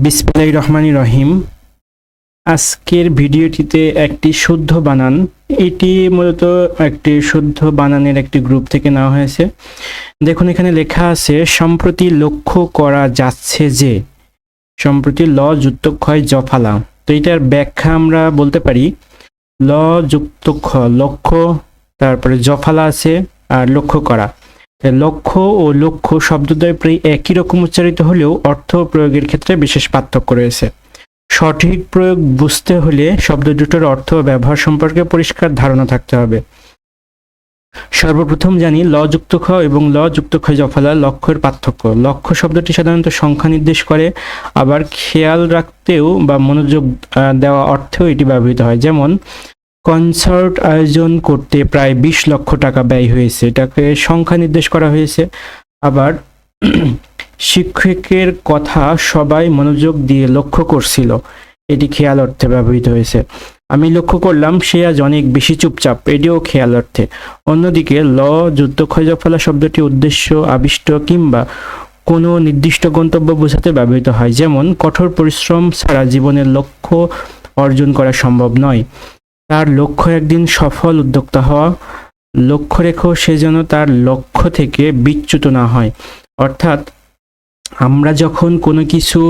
বিসমিল্লাহির রহমানির রহিম। আজকের ভিডিওটিতে একটি শুদ্ধ বানান, এটি মূলত একটি শুদ্ধ বানানের একটি গ্রুপ থেকে নেওয়া হয়েছে। দেখুন এখানে লেখা আছে সম্প্রতি লক্ষ্য করা যাচ্ছে যে, সম্প্রতি ল যুক্ত ক্ষয় জফালা। তো এটার ব্যাখ্যা আমরা বলতে পারি ল যুক্ত খ, লক্ষ্য, তারপরে জফালা আছে আর লক্ষ্য করা। লক্ষ্য ও লক্ষ্য শব্দদ্বয় প্রায় একই রকম উচ্চারিত হলেও অর্থ প্রয়োগের ক্ষেত্রে বিশেষ পার্থক্য রয়েছে। সঠিক প্রয়োগ বুঝতে হলে শব্দ দুটোর অর্থ ও ব্যবহার সম্পর্কে পরিষ্কার ধারণা থাকতে হবে। সর্বপ্রথম জানি ল যুক্ত খ এবং ল যুক্ত খ জফলা লক্ষ্যের পার্থক্য। লক্ষ্য শব্দটি সাধারণত সংখ্যা নির্দেশ করে, আবার খেয়াল রাখতেও বা মনোযোগ দেওয়া অর্থেও এটি ব্যবহৃত হয়। যেমন কনসার্ট আয়োজন করতে প্রায় 20 লক্ষ টাকা ব্যয় হয়েছে, এটাকে সংখ্যা নির্দেশ করা হয়েছে। আবার শিক্ষকের কথা সবাই মনোযোগ দিয়ে লক্ষ্য করছিল, এটি খেয়াল অর্থে ব্যবহৃত হয়েছে। আমি লক্ষ্য করলাম সে আজ অনেক বেশি চুপচাপ, এটিও খেয়াল অর্থে। অন্যদিকে ল যুক্ত ক্ষয় জফলা শব্দটি উদ্দেশ্য আবিষ্ট কিংবা কোনো নির্দিষ্ট গন্তব্য বোঝাতে ব্যবহৃত হয়। যেমন কঠোর পরিশ্রম ছাড়া জীবনের লক্ষ্য অর্জন করা সম্ভব নয়। তার লক্ষ্য একদিন সফল উদ্যোক্তা হওয়া। লক্ষ্য রেখো সে যেন তার লক্ষ্য থেকে বিচ্যুত না হয়। অর্থাৎ আমরা যখন কোনো কিছু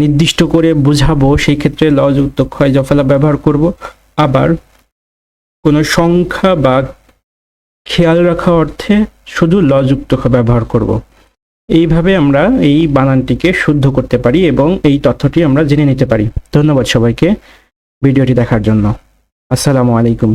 নির্দিষ্ট করে বোঝাবো সেই ক্ষেত্রে ল যুক্ত ক্ষয় জফলা ব্যবহার করব। আবার কোনো সংখ্যা বা খেয়াল রাখা অর্থে শুধু ল যুক্ত খ ব্যবহার করব। এইভাবে আমরা এই বানানটিকে শুদ্ধ করতে পারি এবং এই তথ্যটি আমরা জেনে নিতে পারি। ধন্যবাদ সবাইকে ভিডিওটি দেখার জন্য। আসসালামু আলাইকুম।